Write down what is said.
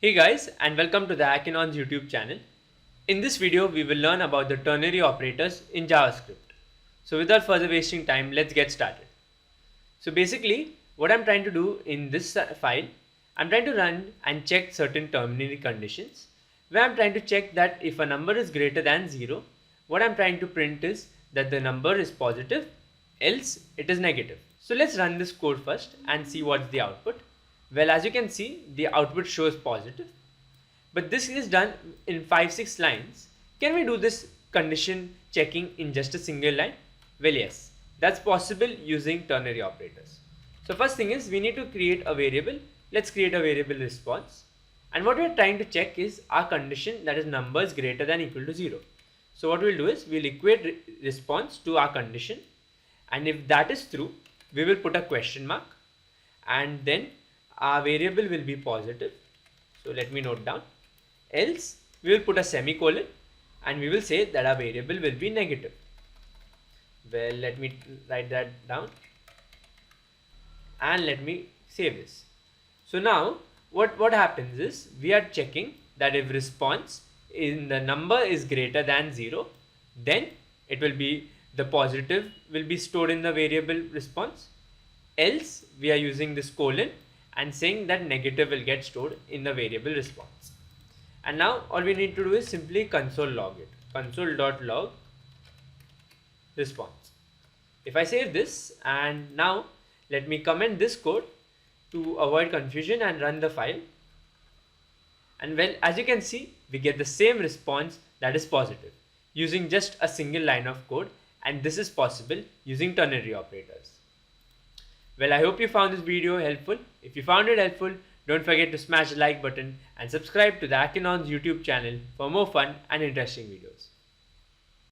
Hey guys, and welcome to the Hackinon's YouTube channel. In this video, we will learn about the ternary operators in JavaScript. So without further wasting time, let's get started. So basically, what I'm trying to do in this file, I'm trying to run and check certain ternary conditions, where I'm trying to check that if a number is greater than 0, what I'm trying to print is that the number is positive, else it is negative. So let's run this code first and see what's the output. Well, as you can see, the output shows positive, but this is done in 5-6 lines. Can we do this condition checking in just a single line? Well, yes, that's possible using ternary operators. So first thing is we need to create a variable. Let's create a variable response. And what we're trying to check is our condition, that is number is greater than equal to 0. So what we'll do is we'll equate response to our condition. And if that is true, we will put a question mark, and then our variable will be positive. So let me note down. Else we will put a semicolon and we will say that our variable will be negative. Well, let me write that down and let me save this. So now what happens is we are checking that if response in the number is greater than 0, then it will be the positive will be stored in the variable response. Else we are using this colon and saying that negative will get stored in the variable response. And now all we need to do is simply console log it. Console.log response. If I save this and now let me comment this code to avoid confusion and run the file. And well, as you can see, we get the same response that is positive using just a single line of code, and this is possible using ternary operators. Well, I hope you found this video helpful. If you found it helpful, don't forget to smash the like button and subscribe to the Hackinon's YouTube channel for more fun and interesting videos.